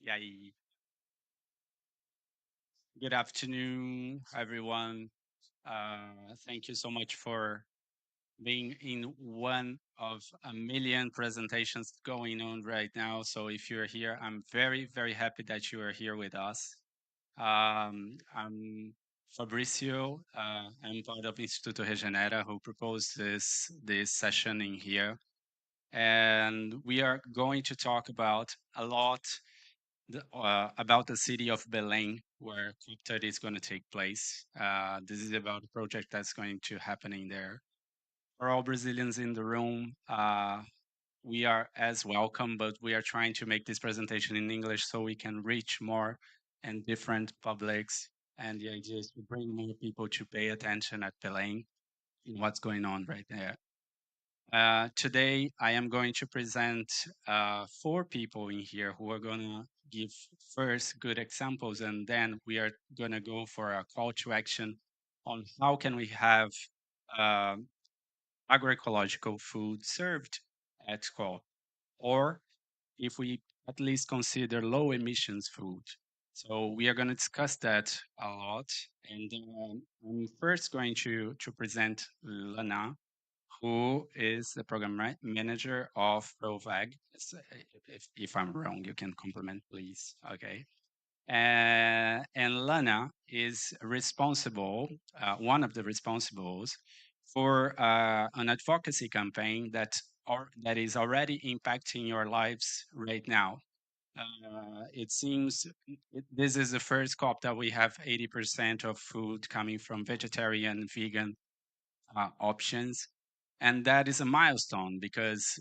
Yeah. Good afternoon, everyone. Thank you so much for being in one of a million presentations going on right now. So if you're here, I'm very, very happy that you are here with us. I'm Fabricio. I'm part of Instituto Regenera, who proposed this session in here, and we are going to talk about a lot about the city of Belém, where COP30 is going to take place. This is about a project that's going to happen in there. For all Brazilians in the room, we are as welcome, but we are trying to make this presentation in English so we can reach more and different publics. And the idea is to bring more people to pay attention at Belém in what's going on right there. Today, I am going to present four people in here who are going to give first good examples, and then we are going to go for a call to action on how can we have uh, agroecological food served at school, or if we at least consider low emissions food. So we are going to discuss that a lot, and I'm first going to present Lana, who is the manager of Provag. If I'm wrong, you can compliment, please. Okay. And Lana is responsible, one of the responsibles for an advocacy campaign that is already impacting your lives right now. It seems this is the first COP that we have 80% of food coming from vegetarian, vegan options. And that is a milestone because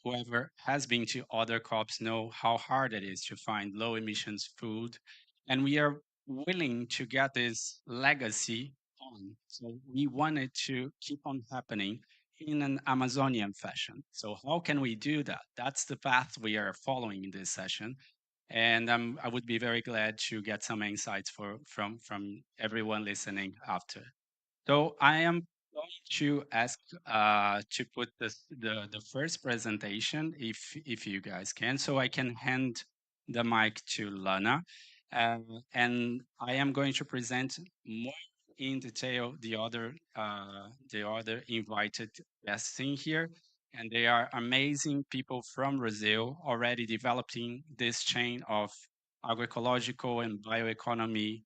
whoever has been to other COPs know how hard it is to find low emissions food. And we are willing to get this legacy on. So we want it to keep on happening in an Amazonian fashion. So how can we do that? That's the path we are following in this session. And I would be very glad to get some insights from everyone listening after. So I am going to ask to put the first presentation, if you guys can, so I can hand the mic to Lana, uh, and I am going to present more in detail the other invited guests in here, and they are amazing people from Brazil already developing this chain of agroecological and bioeconomy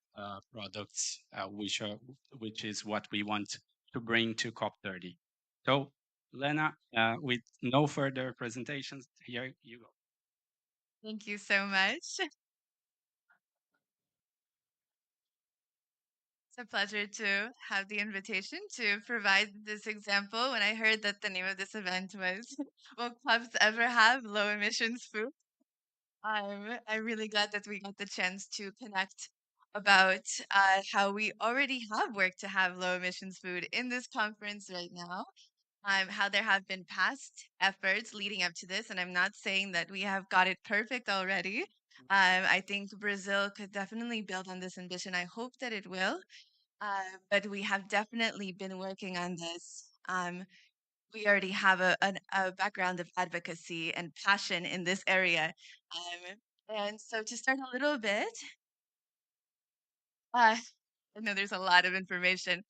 products, which is what we want to bring to COP30. So, Lena, with no further presentations, here you go. Thank you so much. It's a pleasure to have the invitation to provide this example. When I heard that the name of this event was Will Clubs Ever Have Low Emissions Food? I'm really glad that we got the chance to connect about how we already have worked to have low emissions food in this conference right now. How there have been past efforts leading up to this, and I'm not saying that we have got it perfect already. I think Brazil could definitely build on this ambition. I hope that it will, but we have definitely been working on this. We already have a background of advocacy and passion in this area. And so, to start a little bit, uh, I know there's a lot of information.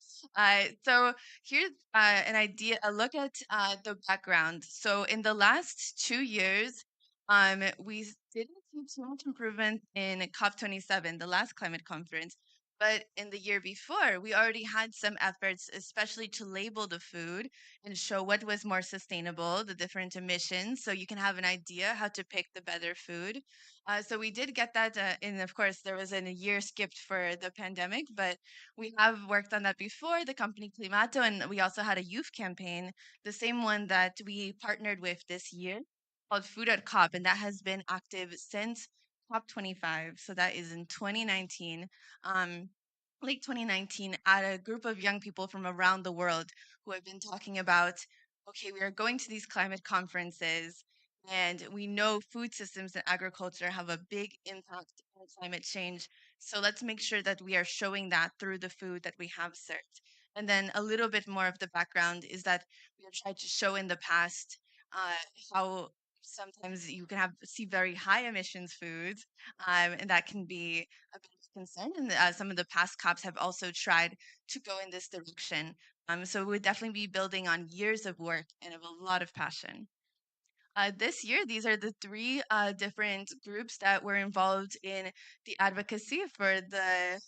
So here's an idea, a look at the background. So in the last 2 years, we didn't see too much improvement in COP27, the last climate conference. But in the year before, we already had some efforts, especially to label the food and show what was more sustainable, the different emissions, so you can have an idea how to pick the better food. So we did get that, and of course, there was a year skipped for the pandemic, but we have worked on that before, the company Climato, and we also had a youth campaign, the same one that we partnered with this year called Food at COP, and that has been active since COP25. So that is in 2019. Late 2019, at a group of young people from around the world who have been talking about, okay, we are going to these climate conferences, and we know food systems and agriculture have a big impact on climate change. So let's make sure that we are showing that through the food that we have served. And then a little bit more of the background is that we have tried to show in the past uh, how sometimes you can have see very high emissions foods, and that can be a bit of concern. And some of the past COPs have also tried to go in this direction. So we would definitely be building on years of work and of a lot of passion. This year, these are the three different groups that were involved in the advocacy for the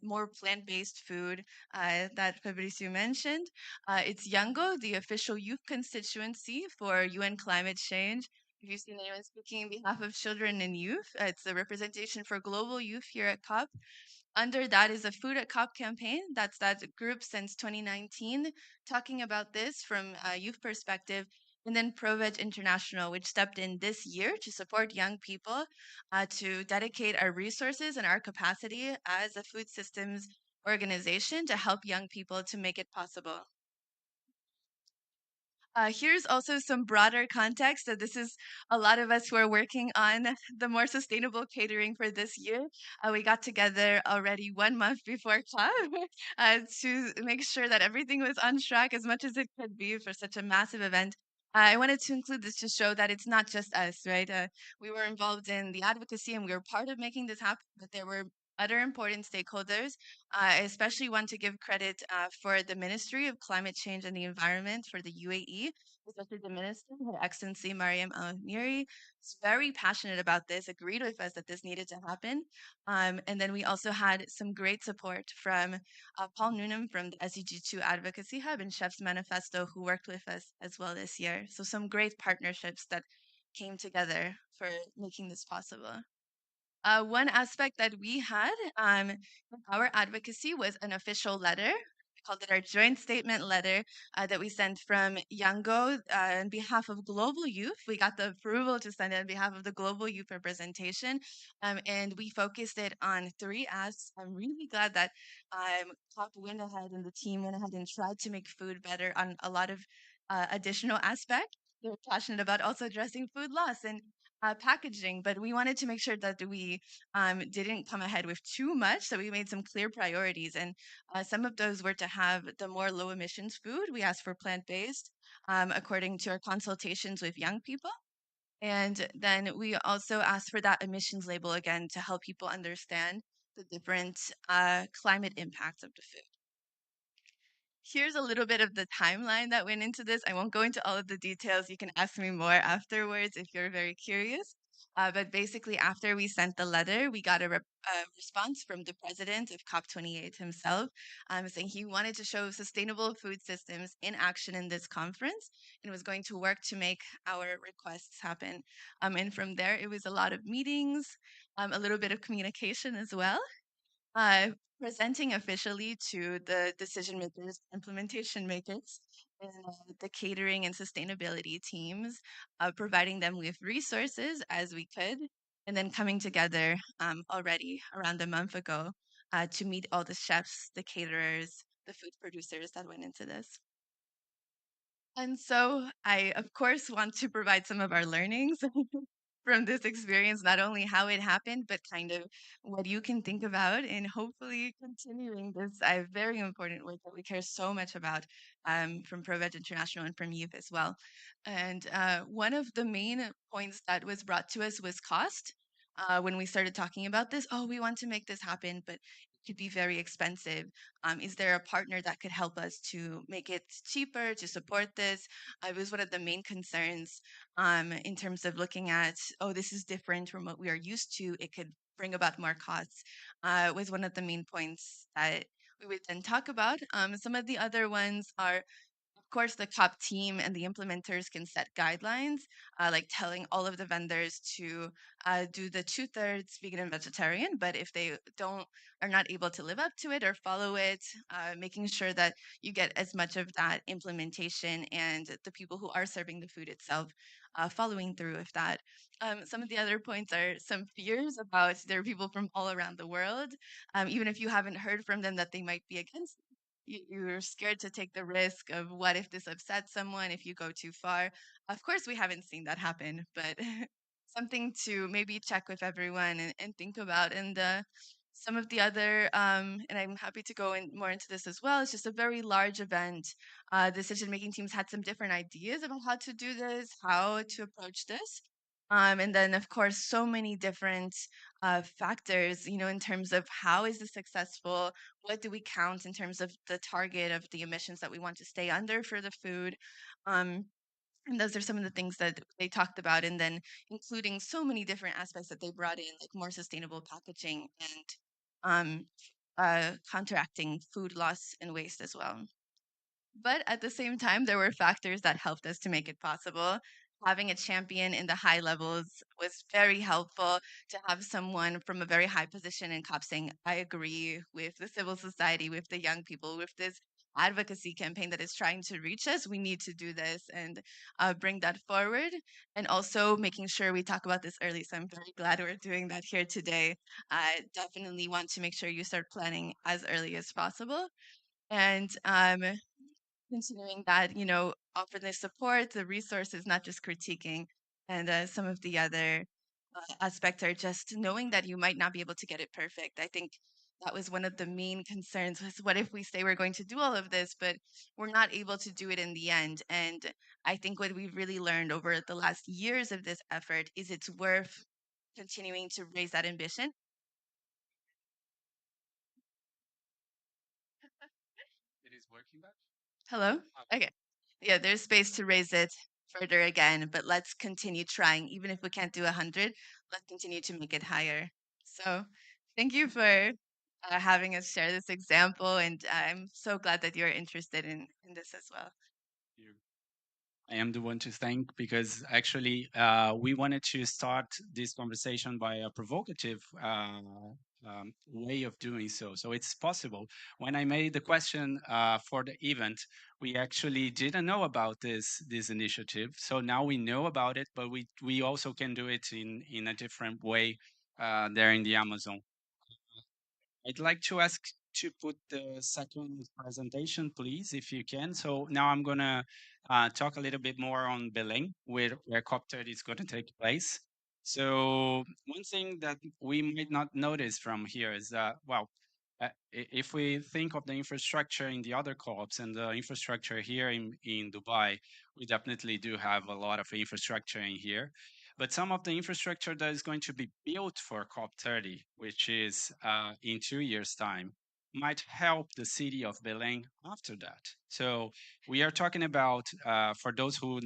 more plant-based food that Fabricio mentioned. It's Yango, the official youth constituency for UN climate change. If you've seen anyone speaking on behalf of children and youth, it's the representation for global youth here at COP. Under that is a Food at COP campaign. That's that group since 2019, talking about this from a youth perspective. And then ProVeg International, which stepped in this year to support young people, to dedicate our resources and our capacity as a food systems organization to help young people to make it possible. Here's also some broader context that this is a lot of us who are working on the more sustainable catering for this year. We got together already 1 month before club to make sure that everything was on track as much as it could be for such a massive event. I wanted to include this to show that it's not just us, right? We were involved in the advocacy and we were part of making this happen, but there were other important stakeholders. I especially want to give credit for the Ministry of Climate Change and the Environment for the UAE, especially the Minister, Her Excellency Mariam Al Niri, is very passionate about this, agreed with us that this needed to happen. And then we also had some great support from Paul Noonan from the SEG2 Advocacy Hub and Chef's Manifesto, who worked with us as well this year. So some great partnerships that came together for making this possible. One aspect that we had in our advocacy was an official letter. We called it our joint statement letter that we sent from Yango on behalf of Global Youth. We got the approval to send it on behalf of the Global Youth representation, and we focused it on three asks. I'm really glad that COP went ahead and the team went ahead and tried to make food better on a lot of additional aspects. They're passionate about also addressing food loss and packaging, but we wanted to make sure that we didn't come ahead with too much. So we made some clear priorities, and some of those were to have the more low emissions food. We asked for plant based, according to our consultations with young people. And then we also asked for that emissions label again to help people understand the different climate impacts of the food. Here's a little bit of the timeline that went into this. I won't go into all of the details. You can ask me more afterwards if you're very curious. But basically, after we sent the letter, we got a response from the president of COP28 himself, saying he wanted to show sustainable food systems in action in this conference and was going to work to make our requests happen. And from there, it was a lot of meetings, a little bit of communication as well, uh, presenting officially to the decision makers, implementation makers, and the catering and sustainability teams, providing them with resources as we could, and then coming together already around a month ago to meet all the chefs, the caterers, the food producers that went into this. And so I, of course, want to provide some of our learnings from this experience, not only how it happened, but kind of what you can think about in hopefully continuing this very important work that we care so much about from ProVeg International and from youth as well. And one of the main points that was brought to us was cost. When we started talking about this, oh, we want to make this happen, but it could be very expensive. Is there a partner that could help us to make it cheaper, to support this? It was one of the main concerns in terms of looking at, oh, this is different from what we are used to. It could bring about more costs, was one of the main points that we would then talk about. Some of the other ones are, of course, the COP team and the implementers can set guidelines, like telling all of the vendors to do the 2/3 vegan and vegetarian. But if they don't are not able to live up to it or follow it, making sure that you get as much of that implementation and the people who are serving the food itself following through with that. Some of the other points are some fears about there are people from all around the world, even if you haven't heard from them that they might be against you're scared to take the risk of what if this upsets someone if you go too far. Of course, we haven't seen that happen, but something to maybe check with everyone and think about. And Some of the other, and I'm happy to go in more into this as well, it's just a very large event. Decision making teams had some different ideas about how to do this, how to approach this. And then, of course, so many different factors, in terms of how is this successful? What do we count in terms of the target of the emissions that we want to stay under for the food? Um, and those are some of the things that they talked about, and then including so many different aspects that they brought in, like more sustainable packaging and um, counteracting food loss and waste as well. But at the same time, there were factors that helped us to make it possible. Having a champion in the high levels was very helpful, to have someone from a very high position in COP saying, I agree with the civil society, with the young people, with this advocacy campaign that is trying to reach us. We need to do this and bring that forward. And also making sure we talk about this early. So I'm very glad we're doing that here today. I definitely want to make sure you start planning as early as possible. And considering that, offer the support, the resources, not just critiquing. And some of the other aspects are just knowing that you might not be able to get it perfect. I think that was one of the main concerns, was what if we say we're going to do all of this, but we're not able to do it in the end. And I think what we've really learned over the last years of this effort is it's worth continuing to raise that ambition. It is working back. Hello? Okay. Yeah, there's space to raise it further again, but let's continue trying. Even if we can't do 100, let's continue to make it higher. So, thank you for having us share this example, and I'm so glad that you're interested in this as well. You. I am the one to thank because actually we wanted to start this conversation by a provocative way of doing so. So it's possible. When I made the question for the event, we actually didn't know about this initiative. So now we know about it, but we also can do it in a different way there in the Amazon. I'd like to ask to put the second presentation, please, if you can. So now I'm going to talk a little bit more on Belém, where COP30 is going to take place. So one thing that we might not notice from here is that, well, if we think of the infrastructure in the other COPs and the infrastructure here in Dubai, we definitely do have a lot of infrastructure in here. But some of the infrastructure that is going to be built for COP30, which is in 2 years' time, might help the city of Belém after that. So we are talking about, for those who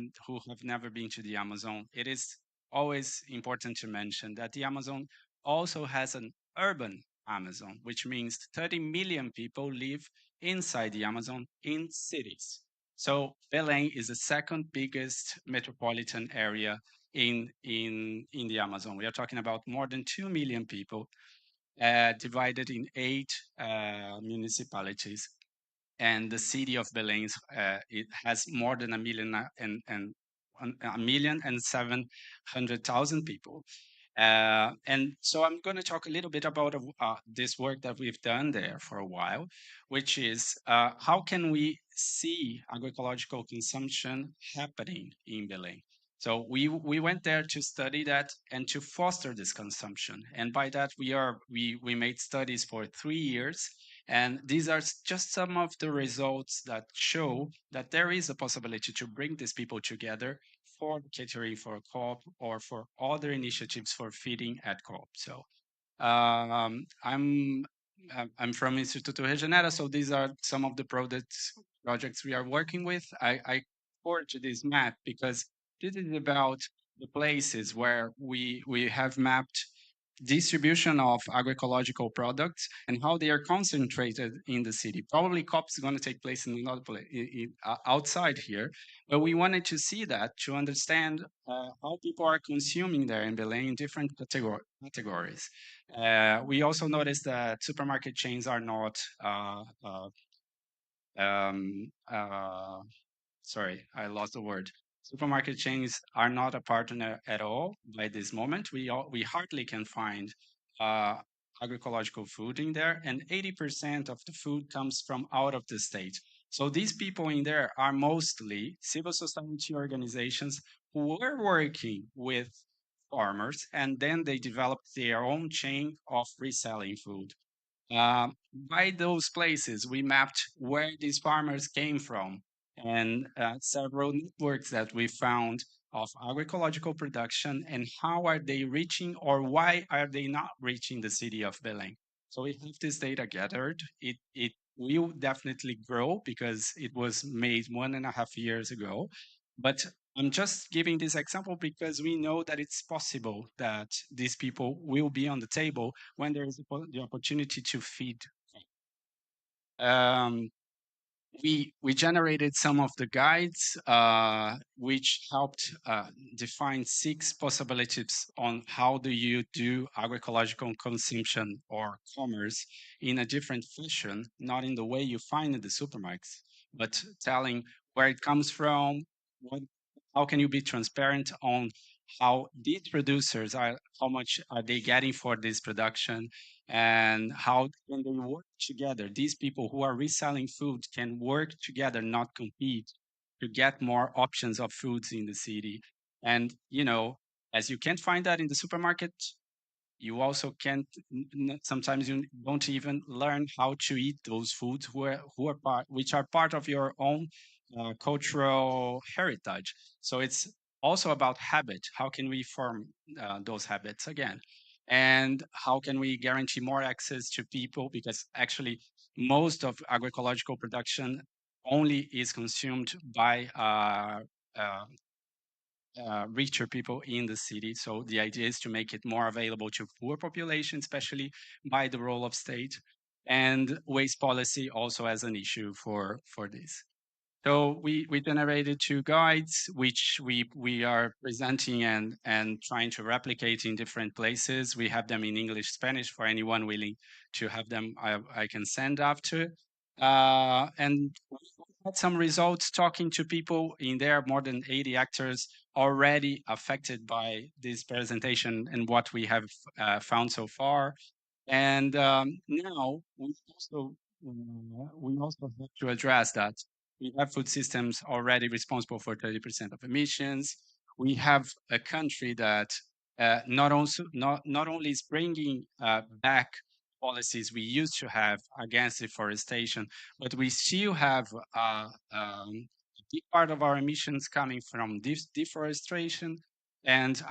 have never been to the Amazon, it is always important to mention that the Amazon also has an urban Amazon, which means 30 million people live inside the Amazon in cities. So Belém is the second biggest metropolitan area in the Amazon. We are talking about more than 2 million people divided in eight municipalities. And the city of Belém, it has more than a million and 700,000 people. And so I'm going to talk a little bit about this work that we've done there for a while, which is how can we see agroecological consumption happening in Belém? So we went there to study that and to foster this consumption. And by that we made studies for 3 years. And these are just some of the results that show that there is a possibility to bring these people together for catering for COP or for other initiatives for feeding at COP. So um, I'm I'm from Instituto Regenera, so these are some of the projects we are working with. I forged this map because this is about the places where we have mapped distribution of agroecological products and how they are concentrated in the city. Probably COP is going to take place in another place outside here, but we wanted to see that to understand how people are consuming there in Belém in different categories. We also noticed that supermarket chains are not um, uh, sorry, I lost the word. Supermarket chains are not a partner at all by this moment. We hardly can find uh, agroecological food in there, and 80% of the food comes from out of the state. So these people in there are mostly civil society organizations who were working with farmers, and then they developed their own chain of reselling food. By those places, we mapped where these farmers came from and several networks that we found of agroecological production and how are they reaching or why are they not reaching the city of Belém. So we have this data gathered. It will definitely grow because it was made 1.5 years ago. But I'm just giving this example because we know that it's possible that these people will be on the table when there is the opportunity to feed. Um, we generated some of the guides, which helped define 6 possibilities on how do you do agroecological consumption or commerce in a different fashion, not in the way you find in the supermarkets, but telling where it comes from, what, how can you be transparent on how these producers are, how much are they getting for this production, and how can they work together. These people who are reselling food can work together, not compete, to get more options of foods in the city. And as you can't find that in the supermarket, you also can't sometimes you don't even learn how to eat those foods which are part of your own cultural heritage. So it's also about habit. How can we form those habits again, and how can we guarantee more access to people, because actually most of agroecological production only is consumed by richer people in the city. So the idea is to make it more available to poor population, especially by the role of state, and waste policy also as an issue for this. So we generated 2 guides, which we are presenting and trying to replicate in different places. We have them in English, Spanish for anyone willing to have them. I can send after. And we had some results talking to people in there, more than 80 actors already affected by this presentation and what we have found so far. And now we also have to address that we have food systems already responsible for 30% of emissions. We have a country that not only is bringing back policies we used to have against deforestation, but we still have a big part of our emissions coming from deforestation and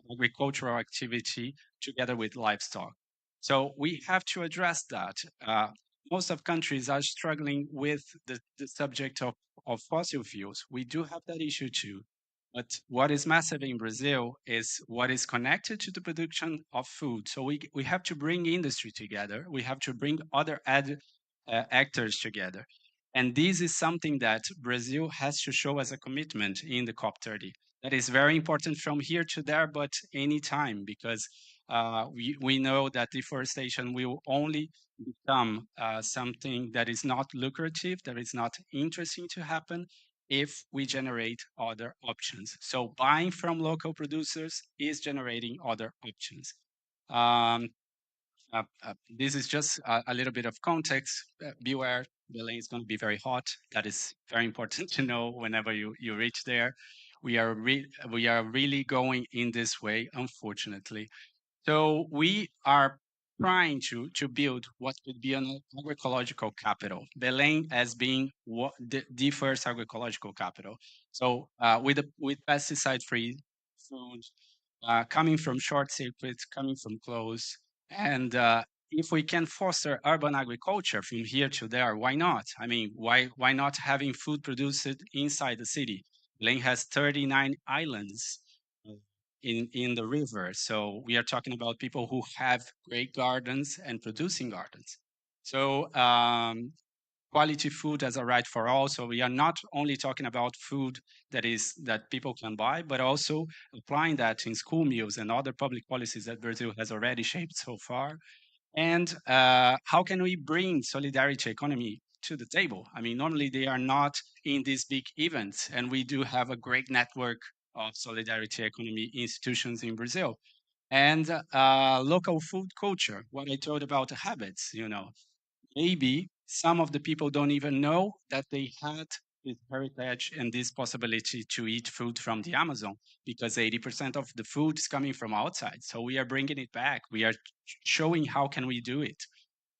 agricultural activity together with livestock. So we have to address that. Most of countries are struggling with the subject of fossil fuels. We do have that issue too. But what is massive in Brazil is what is connected to the production of food. So we have to bring industry together. We have to bring other actors together. And this is something that Brazil has to show as a commitment in the COP30. That is very important from here to there, but anytime, because we know that deforestation will only become something that is not lucrative, that is not interesting to happen if we generate other options. So buying from local producers is generating other options. Um, this is just a little bit of context. Beware, Belém is going to be very hot. That is very important to know whenever you reach there. We are really going in this way, unfortunately. So we are trying to build what could be an agroecological capital. Belém as being the first agroecological capital. So with pesticide-free food, coming from short circuits, coming from close, and if we can foster urban agriculture from here to there, why not? I mean, why not having food produced inside the city? Belém has 39 islands in the river. So we are talking about people who have great gardens and producing gardens. So quality food as a right for all. So we are not only talking about food that people can buy, but also applying that in school meals and other public policies that Brazil has already shaped so far. And how can we bring solidarity economy to the table? I mean, normally they are not in these big events, and we do have a great network of solidarity economy institutions in Brazil. And local food culture, what I told about the habits, maybe some of the people don't even know that they had this heritage and this possibility to eat food from the Amazon, because 80% of the food is coming from outside. So we are bringing it back. We are showing how can we do it,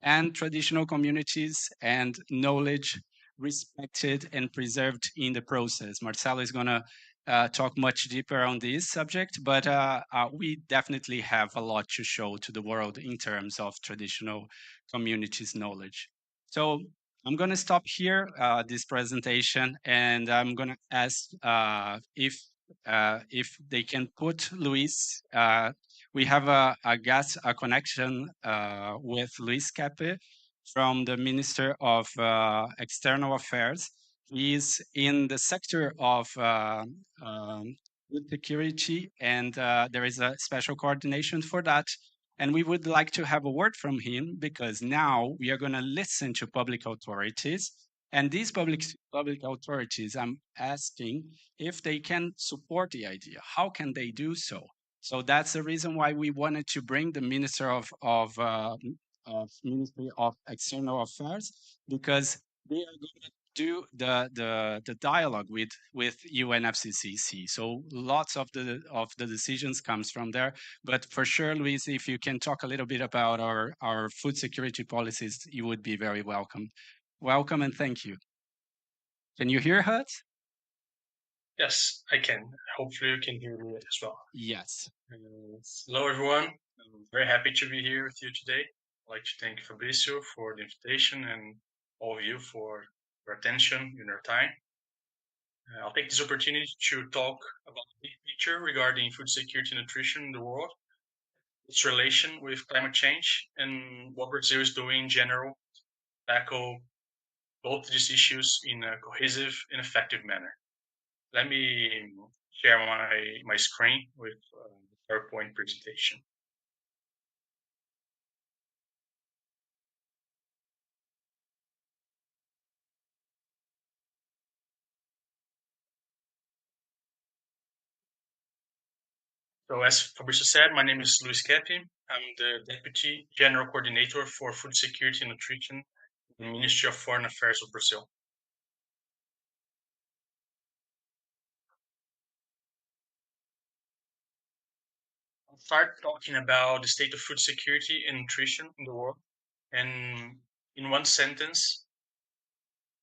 and traditional communities and knowledge respected and preserved in the process. Marcelo is going to talk much deeper on this subject, but we definitely have a lot to show to the world in terms of traditional communities knowledge. So I'm going to stop here this presentation, and I'm going to ask if they can put Luis. We have a connection with Luis Cape from the Minister of External Affairs. He is in the sector of food security, and there is a special coordination for that. And we would like to have a word from him, because now we are going to listen to public authorities. And these public authorities, I'm asking if they can support the idea. How can they do so? So that's the reason why we wanted to bring the Minister of Ministry of External Affairs, because they are going to do the dialogue with UNFCCC. So lots of the decisions comes from there. But for sure, Luis, if you can talk a little bit about our food security policies, you would be very welcome. Welcome and thank you. Can you hear us? Yes, I can. Hopefully, you can hear me as well. Yes. Hello, everyone. I'm very happy to be here with you today. I'd like to thank Fabrizio for the invitation and all of you for your attention and your time. I'll take this opportunity to talk about the big picture regarding food security and nutrition in the world, its relation with climate change, and what Brazil is doing in general to tackle both these issues in a cohesive and effective manner. Let me share my screen with the PowerPoint presentation. So as Fabrizio said, my name is Luis Kepi. I'm the Deputy General Coordinator for Food Security and Nutrition in the Ministry of Foreign Affairs of Brazil. I'll start talking about the state of food security and nutrition in the world. And in one sentence,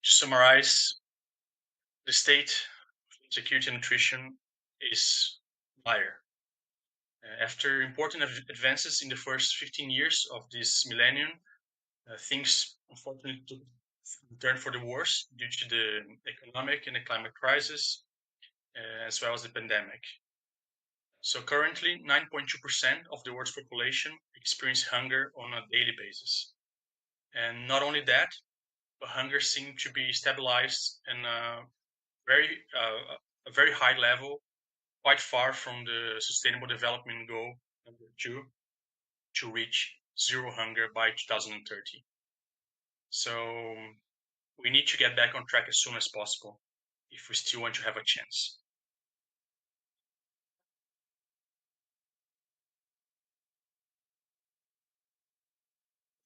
to summarize, the state of food security and nutrition is dire. After important advances in the first 15 years of this millennium, things unfortunately took a turn for the worse due to the economic and the climate crisis, as well as the pandemic. So currently, 9.2% of the world's population experience hunger on a daily basis. And not only that, but hunger seems to be stabilized in very, a very high level, quite far from the Sustainable Development Goal number 2, to reach zero hunger by 2030. So we need to get back on track as soon as possible if we still want to have a chance.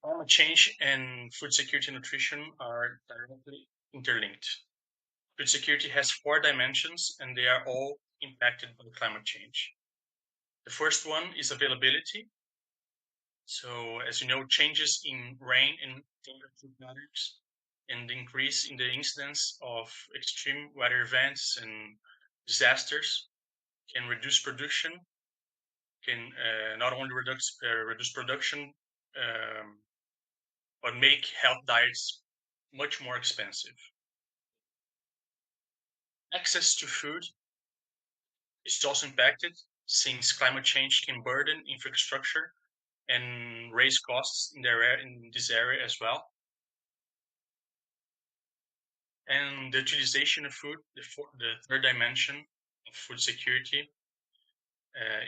Climate change and food security and nutrition are directly interlinked. Food security has 4 dimensions, and they are all impacted by climate change. The first one is availability. So, as you know, changes in rain and temperature patterns and the increase in the incidence of extreme weather events and disasters can reduce production, can not only reduce production, um, but make health diets much more expensive. Access to food is also impacted, since climate change can burden infrastructure and raise costs in this area as well. And the utilization of food, the third dimension of food security,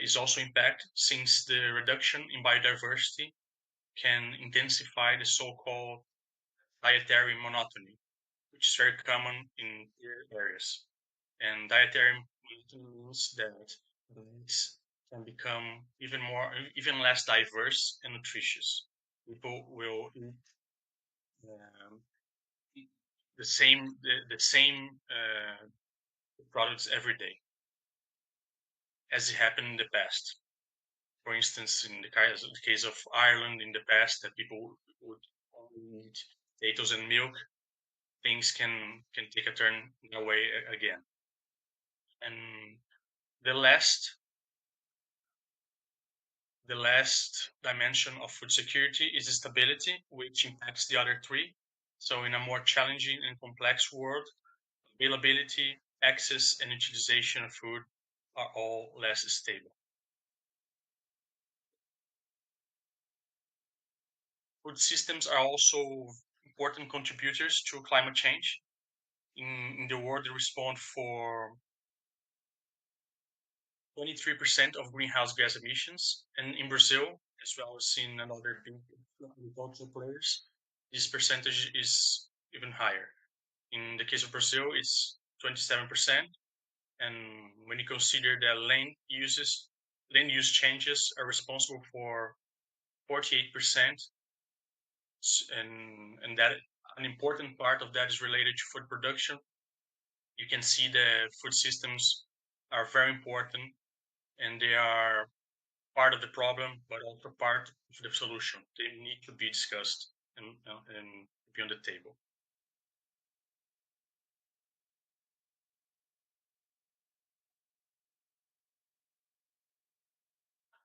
is also impacted, since the reduction in biodiversity can intensify the so-called dietary monotony, which is very common in poor areas. And dietary monotony means that diets can become even less diverse and nutritious. People will eat um, the same products every day, as it happened in the past. For instance, in the case of Ireland in the past, that people would only eat potatoes and milk, things can take a turn away again. And the last dimension of food security is stability, which impacts the other three. So in a more challenging and complex world, availability, access, and utilization of food are all less stable. Food systems are also important contributors to climate change. In the world, they respond for 23% of greenhouse gas emissions. And in Brazil, as well as in another big agricultural players, this percentage is even higher. In the case of Brazil, it's 27%. And when you consider that land use changes are responsible for 48%, and that an important part of that is related to food production, you can see that food systems are very important, and they are part of the problem, but also part of the solution. They need to be discussed and be on the table.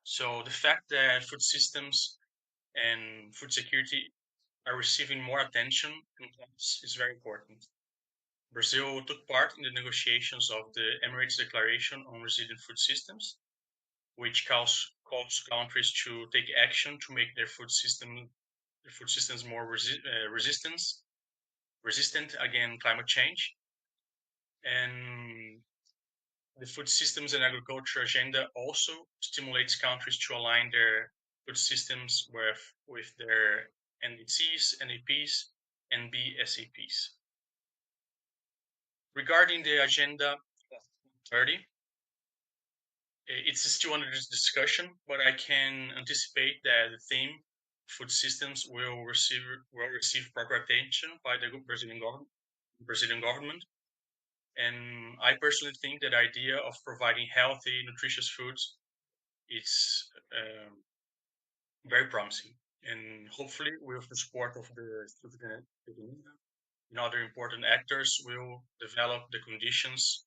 So the fact that food systems and food security are receiving more attention in class is very important. Brazil took part in the negotiations of the Emirates Declaration on Resilient Food Systems, which calls countries to take action to make their food systems more resistant against climate change. And the food systems and agriculture agenda also stimulates countries to align their food systems with their NDCs, NAPs, and BSAPs. Regarding the Agenda 30, it's still under discussion, but I can anticipate that the theme food systems will receive proper attention by the Brazilian government. And I personally think that the idea of providing healthy, nutritious foods is very promising. And hopefully, with the support of the student and other important actors, will develop the conditions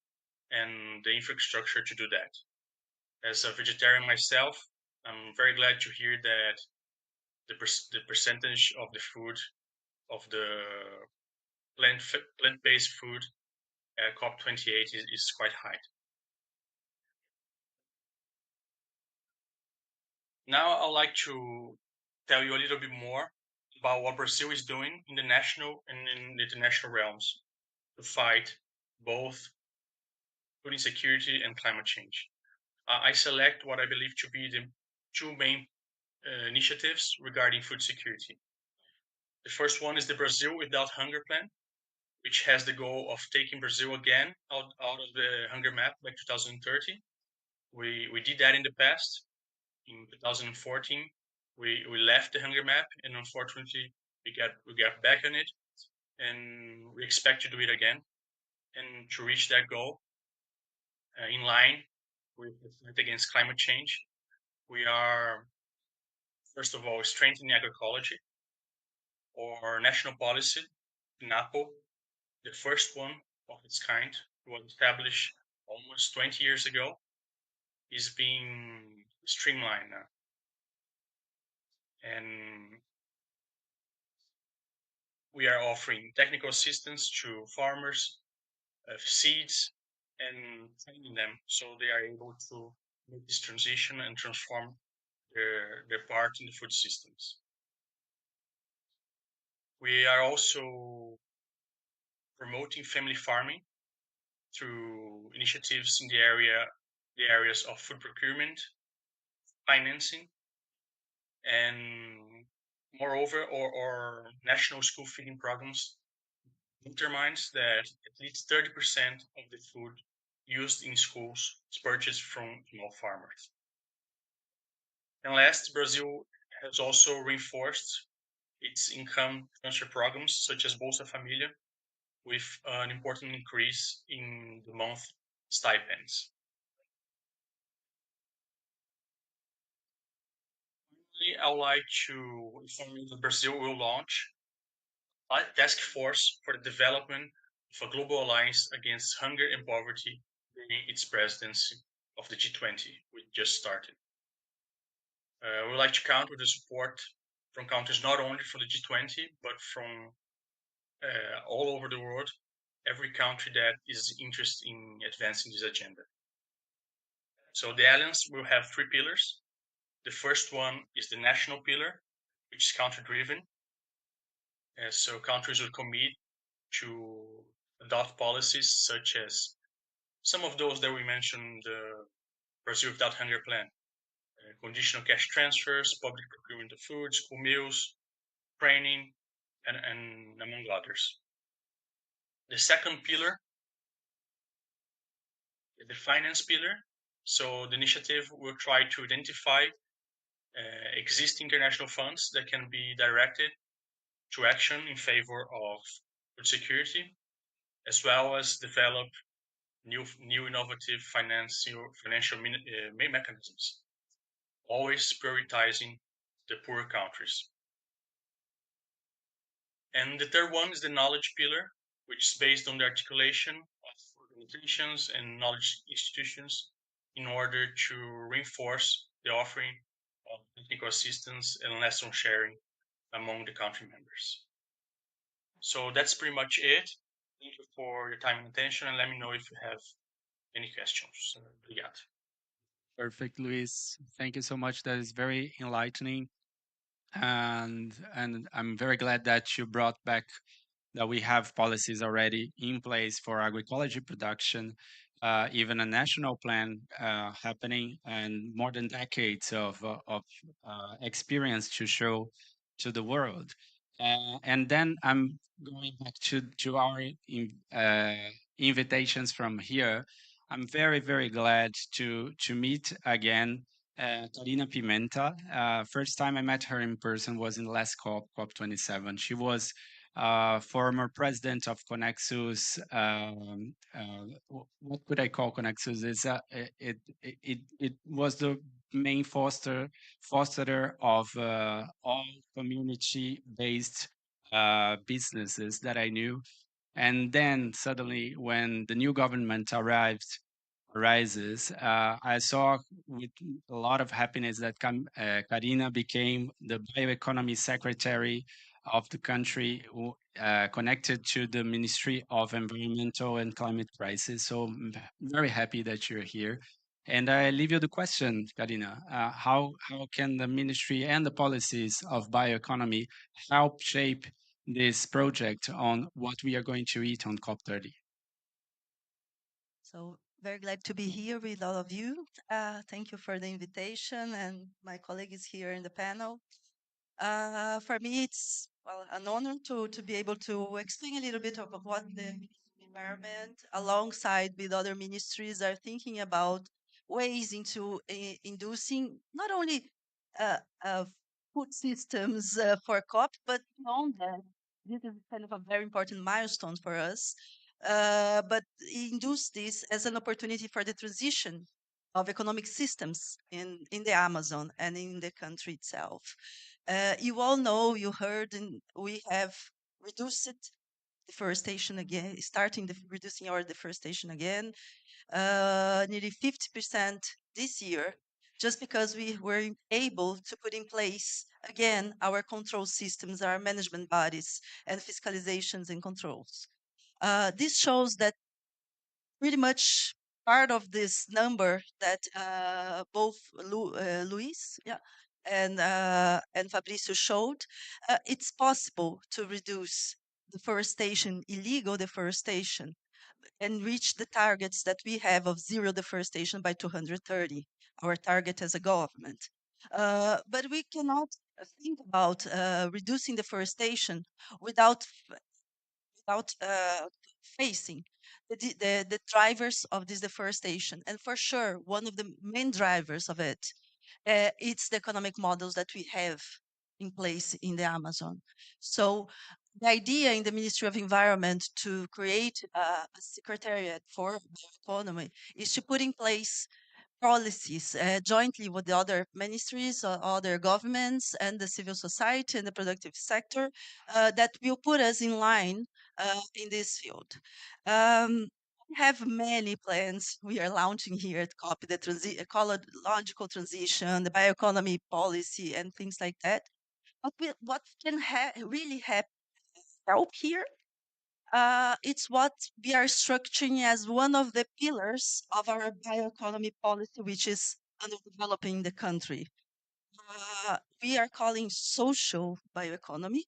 and the infrastructure to do that. As a vegetarian myself, I'm very glad to hear that the percentage of the food of the plant-based food at COP28 is quite high. Now I'd like to tell you a little bit more about what Brazil is doing in the national and in the international realms to fight both food insecurity and climate change. I select what I believe to be the two main initiatives regarding food security. The first one is the Brazil Without Hunger Plan, which has the goal of taking Brazil again out of the hunger map by 2030. We did that in the past. In 2014, we left the hunger map, and unfortunately, we got back on it, and we expect to do it again. And to reach that goal, in line with the fight against climate change, we are first of all strengthening agroecology. Our national policy, NAPO, the first one of its kind, was established almost 20 years ago, is being streamlined now. And we are offering technical assistance to farmers, seeds, and training them so they are able to make this transition and transform their part in the food systems. We are also promoting family farming through initiatives in the areas of food procurement, financing, and moreover, our national school feeding programs determines that at least 30% of the food used in schools is purchased from small farmers. And last, Brazil has also reinforced its income transfer programs such as Bolsa Família with an important increase in the month stipends. Finally, I would like to inform you that Brazil will launch a task force for the development of a global alliance against hunger and poverty during its presidency of the G20, which just started. We would like to count with the support from countries not only from the G20, but from all over the world, every country that is interested in advancing this agenda. So the alliance will have three pillars. The first one is the national pillar, which is country-driven. So countries will commit to adopt policies such as some of those that we mentioned, the Brazil Without Hunger Plan, conditional cash transfers, public procurement of food, school meals, training, and among others. The second pillar, the finance pillar. So the initiative will try to identify existing international funds that can be directed to action in favor of food security, as well as develop new innovative financial mechanisms, always prioritizing the poor countries. And the third one is the knowledge pillar, which is based on the articulation of organizations and knowledge institutions in order to reinforce the offering of technical assistance and lesson sharing among the country members. So that's pretty much it. Thank you for your time and attention, and let me know if you have any questions. Obrigado. Perfect, Luis. Thank you so much. That is very enlightening, and I'm very glad that you brought back that we have policies already in place for agroecology production, even a national plan happening, and more than decades of experience to show to the world. And then I'm going back to our invitations from here. I'm very glad to meet again Karina Pimenta. First time I met her in person was in the last COP27. She was former president of Conexus. What could I call Conexus? It was the main fosterer of all community-based businesses that I knew. And then suddenly, when the new government arises, I saw with a lot of happiness that Karina became the bioeconomy secretary of the country, connected to the Ministry of Environmental and Climate Crisis. So I'm very happy that you're here. And I leave you the question, Karina. How can the ministry and the policies of bioeconomy help shape this project on what we are going to eat on COP30? So very glad to be here with all of you. Thank you for the invitation, and my colleague is here in the panel. For me, it's an honor to be able to explain a little bit about what the Ministry of Environment, alongside with other ministries, are thinking about ways into inducing not only uh, uh, food systems for COP, but beyond that. This is kind of a very important milestone for us. But induce this as an opportunity for the transition of economic systems in the Amazon and in the country itself. You all know, you heard, and we have reduced deforestation again, starting reducing our deforestation again, nearly 50% this year, just because we were able to put in place again our control systems, our management bodies, and fiscalizations and controls. This shows that pretty much part of this number that both Luis, yeah, and Fabrizio showed, it's possible to reduce deforestation, illegal deforestation, and reach the targets that we have of zero deforestation by 230, our target as a government. But we cannot think about reducing deforestation without facing the drivers of this deforestation. And for sure, one of the main drivers of it, it's the economic models that we have in place in the Amazon. So the idea in the Ministry of Environment to create a secretariat for bioeconomy is to put in place policies jointly with the other ministries, other governments, and the civil society and the productive sector that will put us in line in this field. We have many plans we are launching here at COP, the ecological transition, the bioeconomy policy, and things like that. But what can really help here it's what we are structuring as one of the pillars of our bioeconomy policy, which is under developing the country. We are calling social bioeconomy,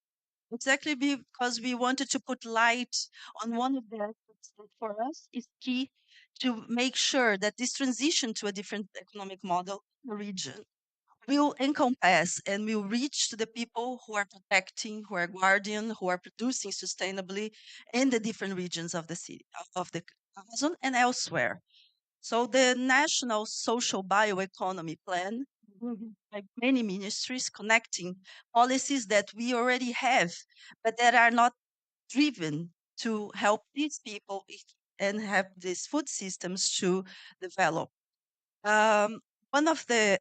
exactly because we wanted to put light on one of the aspects that for us is key to make sure that this transition to a different economic model in the region will encompass and will reach to the people who are protecting, who are guardian, who are producing sustainably in the different regions of the city of the Amazon and elsewhere. So the National Social Bioeconomy Plan, like many ministries, connecting policies that we already have, but that are not driven to help these people and have these food systems to develop. Um, One of the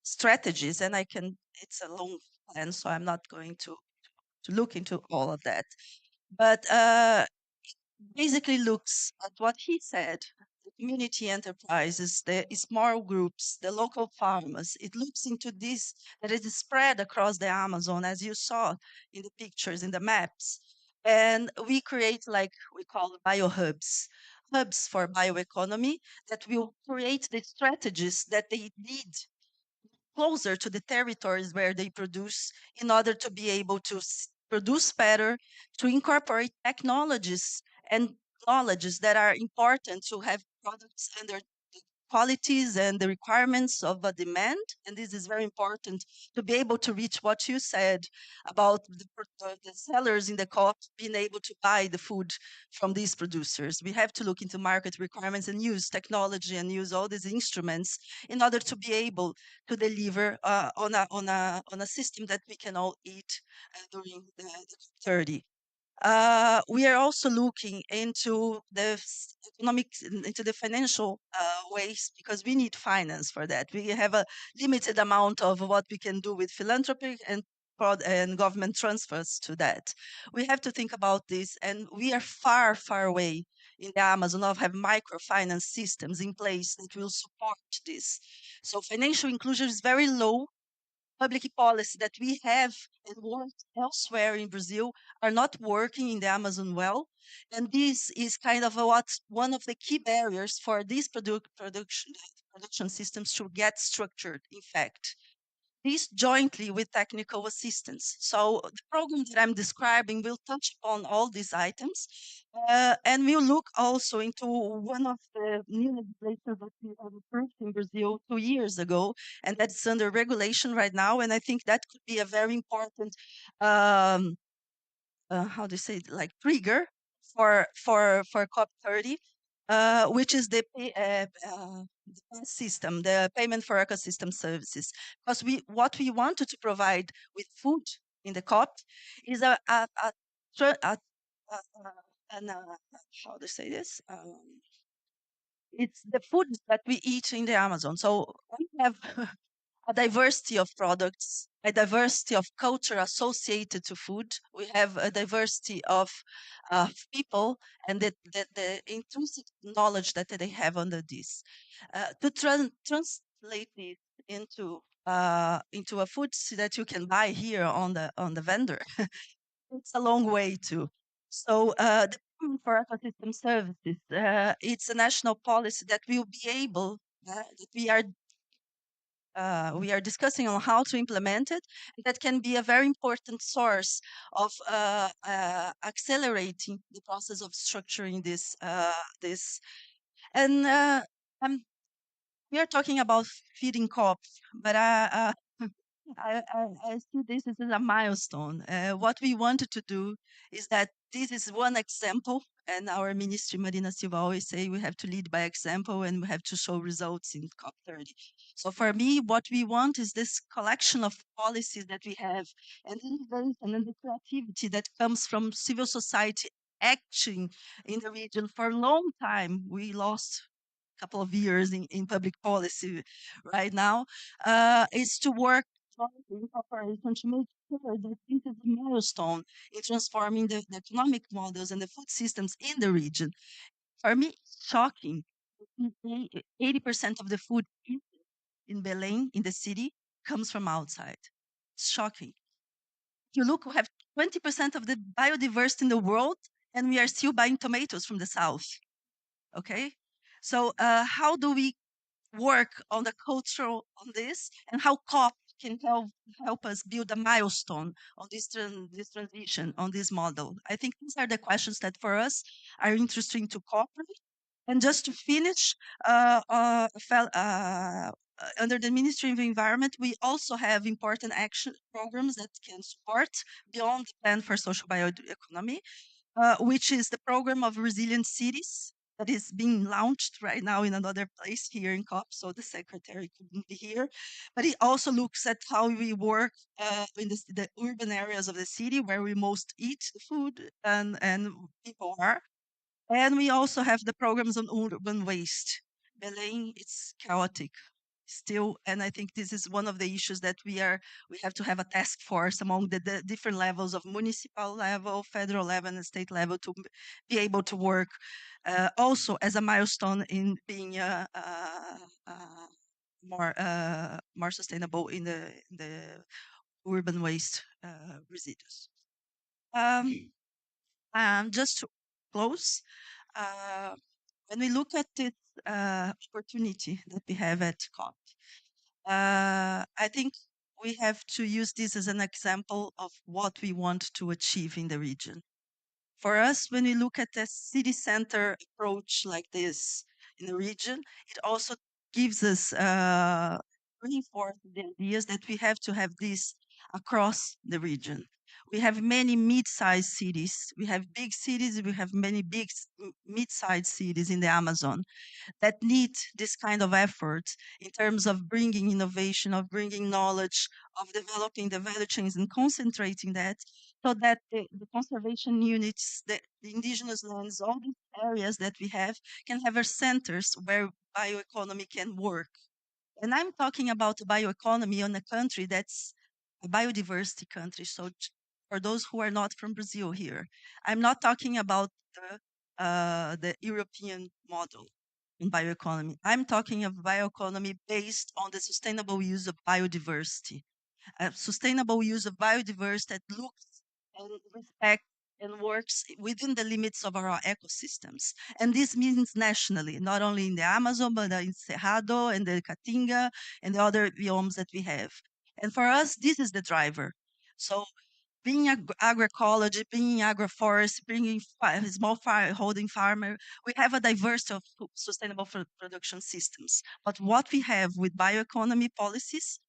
strategies, and it's a long plan, so I'm not going to look into all of that. But basically looks at what he said, the community enterprises, the small groups, the local farmers. It looks into this that is spread across the Amazon, as you saw in the pictures, in the maps. And we create, like we call biohubs, hubs for bioeconomy that will create the strategies that they need closer to the territories where they produce in order to be able to produce better, to incorporate technologies and knowledges that are important to have products under the qualities and the requirements of a demand. And this is very important to be able to reach what you said about the sellers in the co-op being able to buy the food from these producers. We have to look into market requirements and use technology and use all these instruments in order to be able to deliver on a system that we can all eat during the 30. We are also looking into the into the financial ways because we need finance for that. We have a limited amount of what we can do with philanthropy and and government transfers to that. We have to think about this, and we are far, far away in the Amazon of have microfinance systems in place that will support this. So financial inclusion is very low. Public policy that we have and work elsewhere in Brazil are not working in the Amazon well. And this is kind of what's one of the key barriers for these production systems to get structured, in fact. This jointly with technical assistance. So the program that I'm describing will touch upon all these items, and we'll look also into one of the new legislation that we have approved in Brazil 2 years ago, and that's under regulation right now. And I think that could be a very important um, how do you say it, like trigger for COP30, which is the PAS system, the payment for ecosystem services. Because what we wanted to provide with food in the COP is an, how to say this. It's the food that we eat in the Amazon. So we have a diversity of products, a diversity of culture associated to food. We have a diversity of people and the intrinsic knowledge that they have under this. To translate this into a food that you can buy here on the vendor, it's a long way too. So the Payment for ecosystem services, it's a national policy that will be able that we are discussing on how to implement it. That can be a very important source of accelerating the process of structuring this. And we are talking about feeding cops, but I see this as a milestone. What we wanted to do is that this is one example And our ministry, Marina Silva, always say we have to lead by example and we have to show results in COP30. So for me, what we want is this collection of policies that we have and the innovation and the creativity that comes from civil society acting in the region for a long time. We lost a couple of years in public policy right now, is to work in cooperation to make sure that this is a milestone in transforming the economic models and the food systems in the region. For me, it's shocking. 80% of the food in Belém, in the city, comes from outside. It's shocking. If you look, we have 20% of the biodiversity in the world, and we are still buying tomatoes from the south. Okay? So, how do we work on the cultural on this, and how COP can help us build a milestone on this transition on this model? I think these are the questions that for us are interesting to cooperate. And just to finish, under the Ministry of Environment, we also have important action programs that can support beyond the plan for social bioeconomy, which is the program of resilient cities that is being launched right now in another place here in COP. So the secretary couldn't be here, but it also looks at how we work in the urban areas of the city where we most eat the food and people are. And we also have the programs on urban waste. Belém, it's chaotic still, and I think this is one of the issues that we have to have a task force among the different levels of municipal level, federal level, and state level to be able to work also as a milestone in being more sustainable in the urban waste residues. Just to close, uh, when we look at this opportunity that we have at COP, I think we have to use this as an example of what we want to achieve in the region. For us, when we look at a city center approach like this in the region, it also gives us reinforce the ideas that we have to have this across the region. We have many mid-sized cities. We have big cities. We have many big mid-sized cities in the Amazon that need this kind of effort in terms of bringing innovation, of bringing knowledge, of developing the value chains and concentrating that so that the conservation units, the indigenous lands, all these areas that we have can have our centers where bioeconomy can work. And I'm talking about bioeconomy on a country that's a biodiversity country. So for those who are not from Brazil here, I'm not talking about the European model in bioeconomy. I'm talking of bioeconomy based on the sustainable use of biodiversity, a sustainable use of biodiversity that looks and respects and works within the limits of our ecosystems. And this means nationally, not only in the Amazon, but in Cerrado and the Caatinga and the other biomes that we have. And for us, this is the driver. So being agroecology, being agroforest, being small holding farmer, we have a diversity of sustainable production systems. But what we have with bioeconomy policies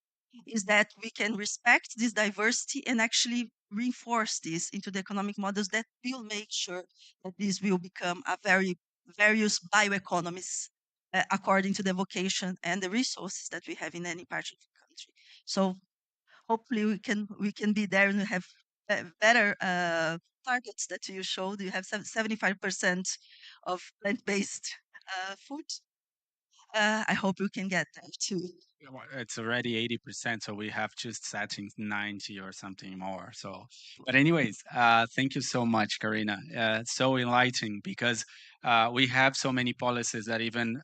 is that we can respect this diversity and actually reinforce this into the economic models that will make sure that this will become a very various bioeconomies according to the vocation and the resources that we have in any part of the country. So hopefully we can be there and have better targets that you showed. You have 75% of plant-based food. I hope we can get there too. Well, it's already 80%, so we have to setting 90 or something more. So, but anyways, thank you so much, Karina. So enlightening because we have so many policies that even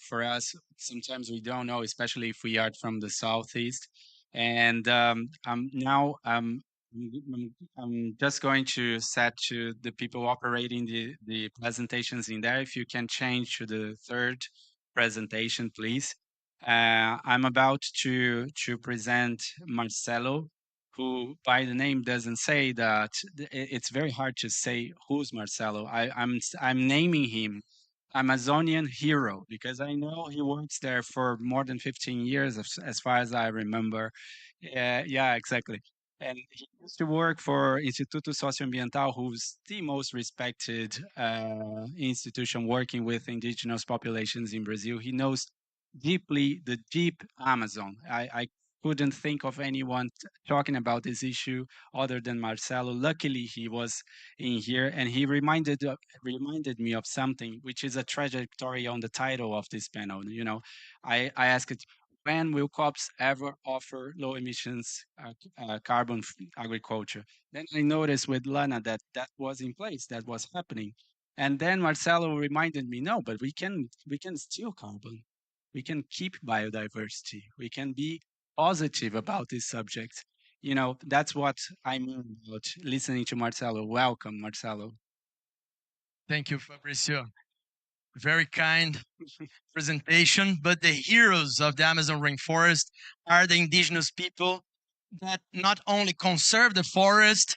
for us, sometimes we don't know, especially if we are from the Southeast. And now I'm just going to set to the people operating the presentations in there. If you can change to the third presentation, please. I'm about to present Marcelo, who by the name doesn't say that. It's very hard to say who's Marcelo. I'm naming him Amazonian hero because I know he works there for more than 15 years, as far as I remember. Yeah, exactly. And he used to work for Instituto Socioambiental, who's the most respected institution working with indigenous populations in Brazil. He knows deeply the deep Amazon. I couldn't think of anyone talking about this issue other than Marcelo. Luckily, he was in here, and he reminded me of something, which is a trajectory on the title of this panel. You know, I asked, when will COPs ever offer low emissions carbon agriculture? Then I noticed with Lana that that was in place, that was happening. And then Marcelo reminded me, no, but we can steal carbon. We can keep biodiversity. We can be positive about this subject. You know, that's what I mean about listening to Marcelo. Welcome, Marcelo. Thank you, Fabricio. Very kind presentation. But the heroes of the Amazon rainforest are the indigenous people that not only conserve the forest,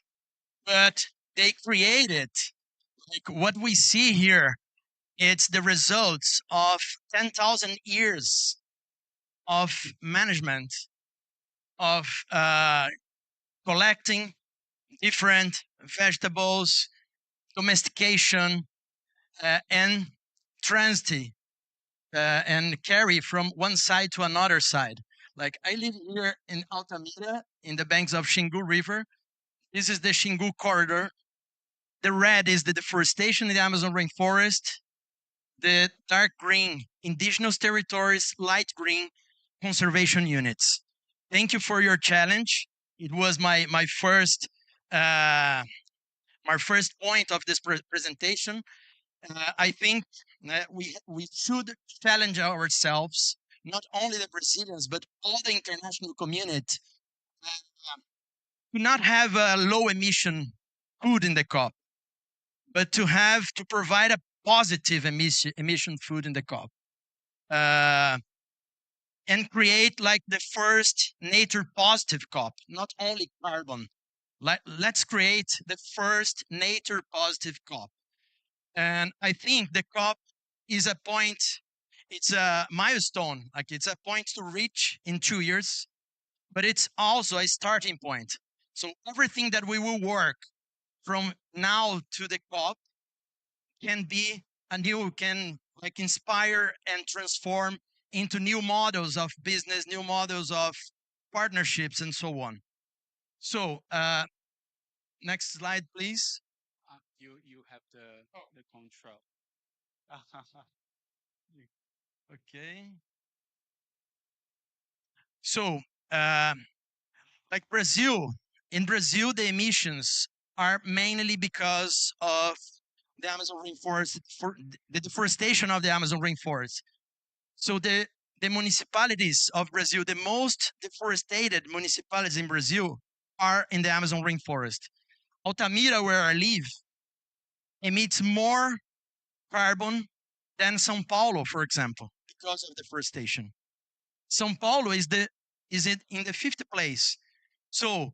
but they create it. Like what we see here, it's the results of 10,000 years of management, of collecting different vegetables, domestication, and transit and carry from one side to another side. Like I live here in Altamira, in the banks of Xingu River. This is the Xingu corridor. The red is the deforestation in the Amazon rainforest. The dark green, indigenous territories, light green, conservation units. Thank you for your challenge. It was my first point of this presentation. I think we should challenge ourselves, not only the Brazilians but all the international community, to not have a low emission food in the COP, but to provide a positive emission food in the COP, and create like the first nature positive COP, not only carbon. Let's create the first nature positive COP. And I think the COP is a point, it's a milestone, like it's a point to reach in 2 years, but it's also a starting point. So everything that we will work from now to the COP can like inspire and transform into new models of business, new models of partnerships, and so on. So next slide, please. You have the control. Okay. So, like in Brazil, the emissions are mainly because of the Amazon rainforest, for the deforestation of the Amazon rainforest. So the municipalities of Brazil, the most deforested municipalities in Brazil, are in the Amazon rainforest. Altamira, where I live, emits more carbon than São Paulo, for example, because of deforestation. São Paulo is it in the 5th place. So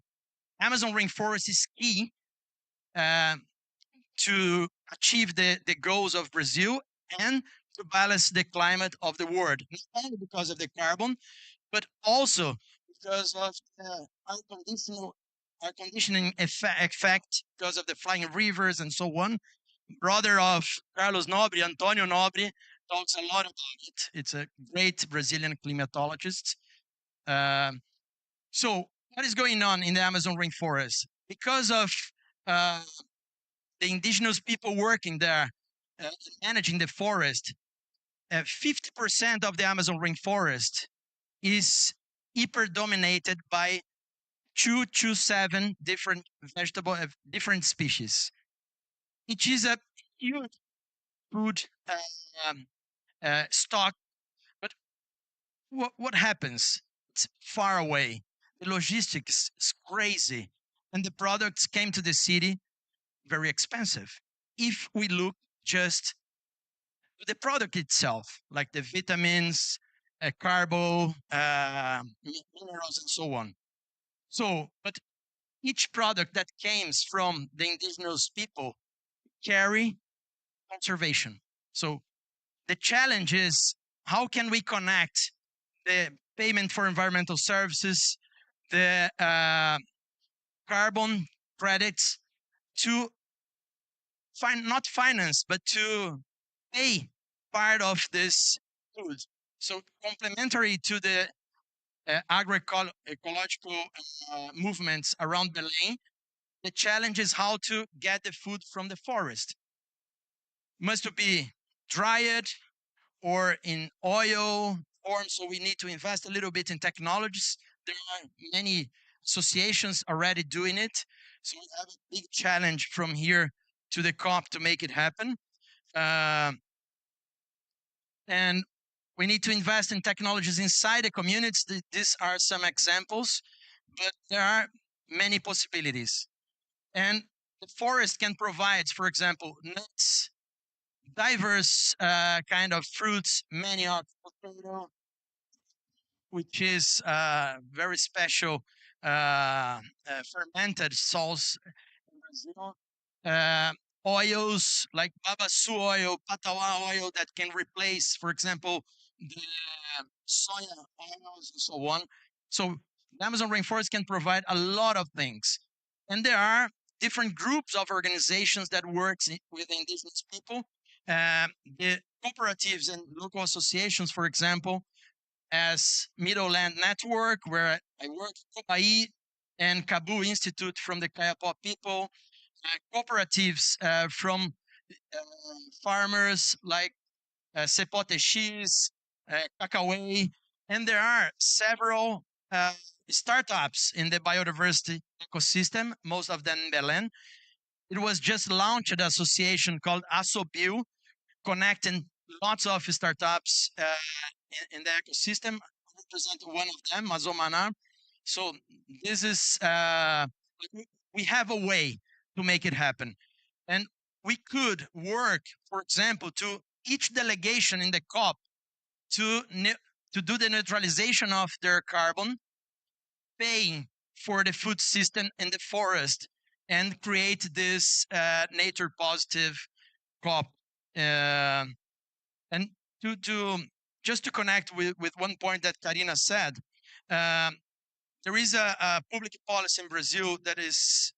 Amazon rainforest is key to achieve the goals of Brazil and to balance the climate of the world, not only because of the carbon, but also because of air conditioning effect because of the flying rivers and so on. Brother of Carlos Nobre, Antonio Nobre, talks a lot about it. It's a great Brazilian climatologist. So what is going on in the Amazon rainforest? Because of the indigenous people working there, managing the forest, 50% of the Amazon rainforest is hyper dominated by 227 different different species. It is a huge food stock, but what happens? It's far away. The logistics is crazy, and the products came to the city very expensive. If we look just to the product itself, like the vitamins, carbo, minerals, and so on. So, but each product that comes from the indigenous people carry conservation. So the challenge is how can we connect the payment for environmental services, the carbon credits to not finance, but to pay part of this food. So complementary to the agroecological movements around Belém, the challenge is how to get the food from the forest. Must be dried or in oil form, so we need to invest a little bit in technologies. There are many associations already doing it, so we have a big challenge from here to the COP to make it happen. And we need to invest in technologies inside the communities. These are some examples, but there are many possibilities. And the forest can provide, for example, nuts, diverse kind of fruits, manioc, potato, which is very special fermented salts in Brazil. Uh, Oils like babaçu oil, patawa oil that can replace, for example, the soya oils and so on. So the Amazon rainforest can provide a lot of things. And there are different groups of organizations that works with indigenous people. The cooperatives and local associations, for example, as Middleland Network, where I work, Copai and Kabu Institute from the Kayapo people, cooperatives from farmers like Cepote X, Cacauê, and there are several startups in the biodiversity ecosystem, most of them in Belém. It was just launched an association called ASOBio, connecting lots of startups in the ecosystem. I represent one of them, Mazomana. So this is, we have a way to make it happen. And we could work, for example, to each delegation in the COP to do the neutralization of their carbon, paying for the food system in the forest, and create this nature positive COP. And to just to connect with one point that Karina said, there is a public policy in Brazil that is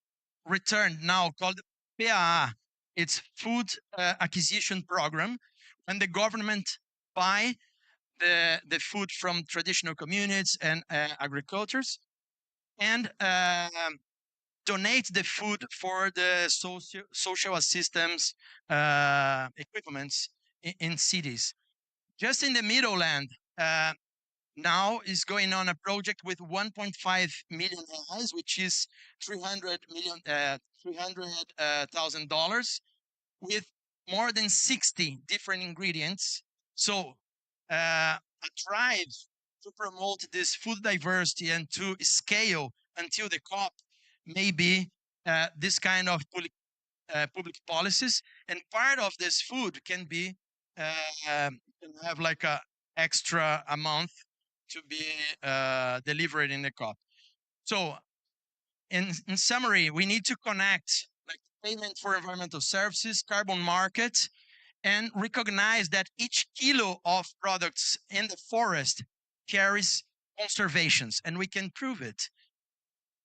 returned now called PAA. It's Food Acquisition Program, and the government buy the food from traditional communities and agricultures, and donate the food for the social assistance equipments in cities. Just in the Middleland, now is going on a project with 1.5 million reais, which is $300,000, with more than 60 different ingredients. So a drive to promote this food diversity and to scale until the COP may be this kind of public policies, and part of this food can be can have like a extra amount to be delivered in the COP. So in summary, we need to connect like payment for environmental services, carbon market, and recognize that each kilo of products in the forest carries conservations, and we can prove it.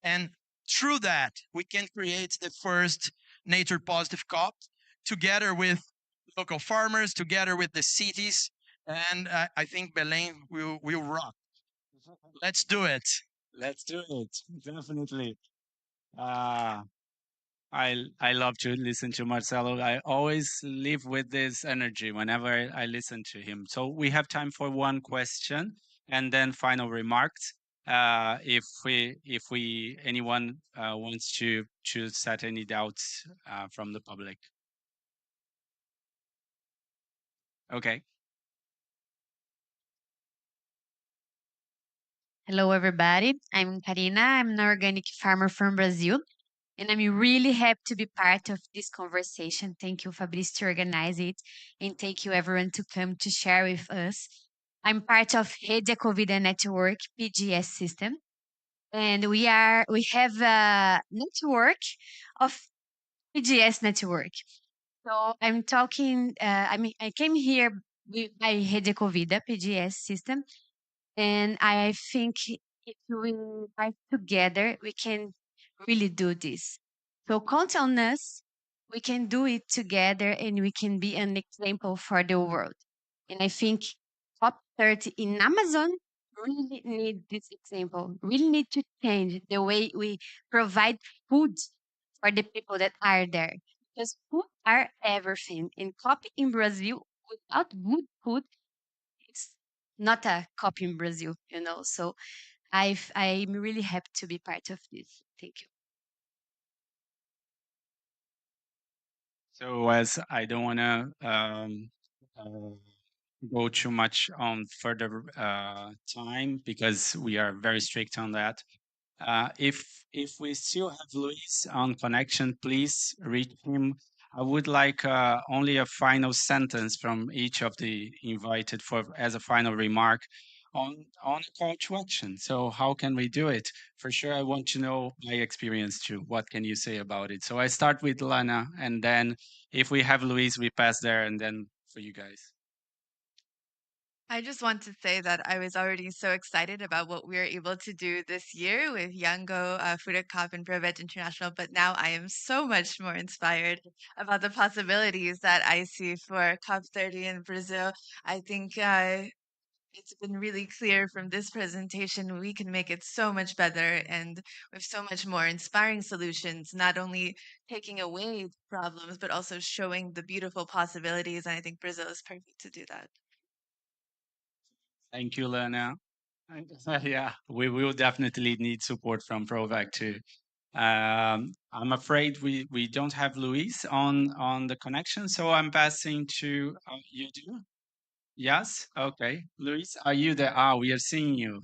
And through that, we can create the first nature positive COP together with local farmers, together with the cities, and I think Belém will rock. Let's do it. Let's do it. Definitely. Uh, I love to listen to Marcelo. I always live with this energy whenever I listen to him. So we have time for one question and then final remarks. If anyone wants to set any doubts from the public. Okay. Hello, everybody. I'm Karina. I'm an organic farmer from Brazil, and I'm really happy to be part of this conversation. Thank you, Fabrice, to organize it, and thank you, everyone, to come to share with us. I'm part of Rede Ecovida Network PGS system, and we have a network of PGS network. So I'm talking. I came here by Rede Ecovida PGS system, and I think if we are together, we can really do this. So count on us. We can do it together and we can be an example for the world. And I think top 30 in Amazon really need this example, really need to change the way we provide food for the people that are there. Because food are everything. And coffee in Brazil without good food, it's not a copy in Brazil, you know. So I'm really happy to be part of this. Thank you. So as I don't want to go too much on further time because we are very strict on that. If we still have Luis on connection, please reach him. I would like only a final sentence from each of the invited for as a final remark on a call to action. So how can we do it? For sure, I want to know my experience too. What can you say about it? So I start with Lana, and then if we have Luis, we pass there, and then for you guys. I just want to say that I was already so excited about what we were able to do this year with Yango, Food Cup, and Provet International. But now I am so much more inspired about the possibilities that I see for COP30 in Brazil. I think it's been really clear from this presentation we can make it so much better and with so much more inspiring solutions, not only taking away problems, but also showing the beautiful possibilities. And I think Brazil is perfect to do that. Thank you, Lana. Yeah, we will definitely need support from Provac too. I'm afraid we don't have Luis on the connection, so I'm passing to you. Do yes? Okay, Luis, are you there? Ah, we are seeing you.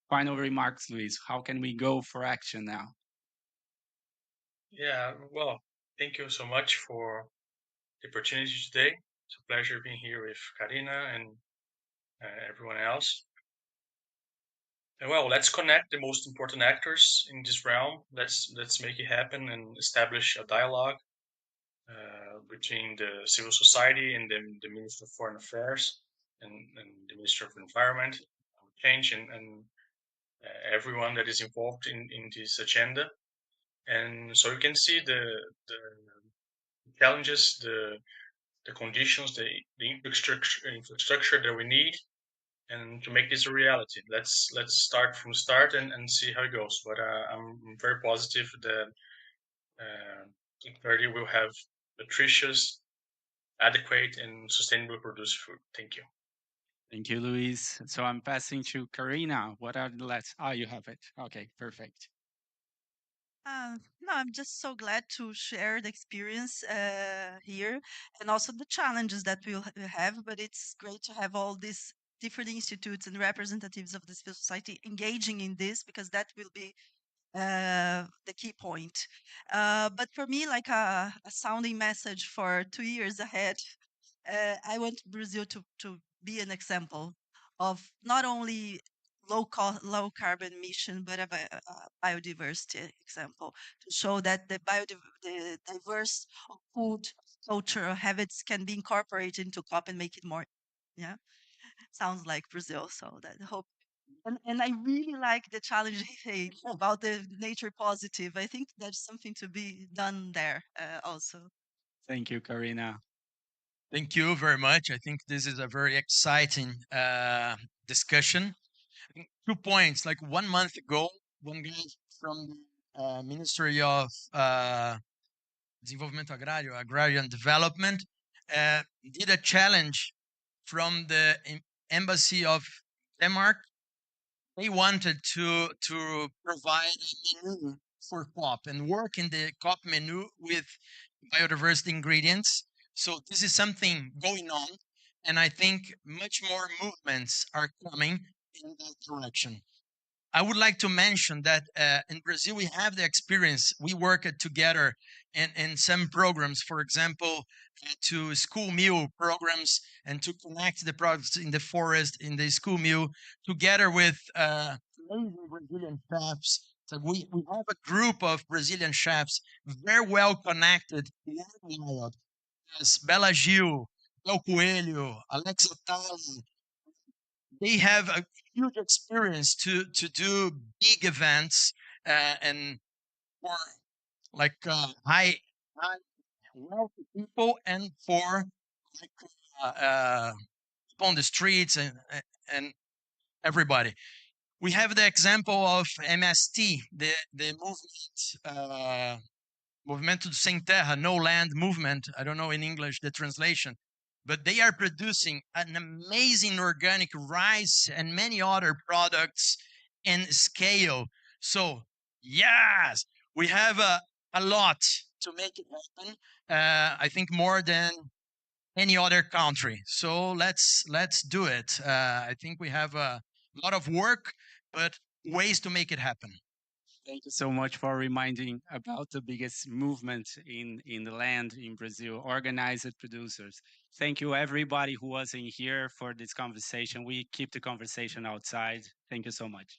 Final remarks, Luis. How can we go for action now? Yeah, well, thank you so much for the opportunity today. It's a pleasure being here with Karina and everyone else. And well, let's connect the most important actors in this realm. Let's make it happen and establish a dialogue between the civil society and the Minister of Foreign Affairs and the Minister of Environment, Change, and everyone that is involved in this agenda. And so you can see the challenges, the conditions, the infrastructure that we need, and to make this a reality. Let's start from the start and see how it goes. But I'm very positive that 30 will have nutritious, adequate, and sustainable produced food. Thank you. Thank you, Luis. So I'm passing to Karina. What are the last? Ah, you have it. Okay, perfect. No, I'm just so glad to share the experience here and also the challenges that we have. But it's great to have all these different institutes and representatives of the civil society engaging in this because that will be the key point. But for me, like a sounding message for 2 years ahead, I want Brazil to be an example of not only low carbon emission, but a biodiversity example to show that the diverse food cultural habits can be incorporated into COP and make it more. Yeah, sounds like Brazil. So that hope. And I really like the challenge about the nature positive. I think there's something to be done there also. Thank you, Karina. Thank you very much. I think this is a very exciting discussion. I think 2 points. Like 1 month ago, one guy from the Ministry of Desenvolvimento Agrário, Agrarian Development, did a challenge from the embassy of Denmark. They wanted to provide a menu for COP and work in the COP menu with biodiversity ingredients. So this is something going on, and I think much more movements are coming in that direction. I would like to mention that in Brazil, we have the experience. We worked together in some programs, for example, to school meal programs and to connect the products in the forest, in the school meal, together with amazing Brazilian chefs. So we have a group of Brazilian chefs very well connected worldwide, as Bela Gil, Del Coelho, Alex Atala. They have a huge experience to do big events and for like high wealthy people and for like on the streets and everybody. We have the example of MST, the movement, Movimento Sem Terra, No Land Movement. I don't know in English the translation, but they are producing an amazing organic rice and many other products in scale. So yes, we have a lot to make it happen. I think more than any other country. So let's do it. I think we have a lot of work, but ways to make it happen. Thank you so much for reminding about the biggest movement in the land in Brazil, organized producers. Thank you everybody who was in here for this conversation. We keep the conversation outside. Thank you so much.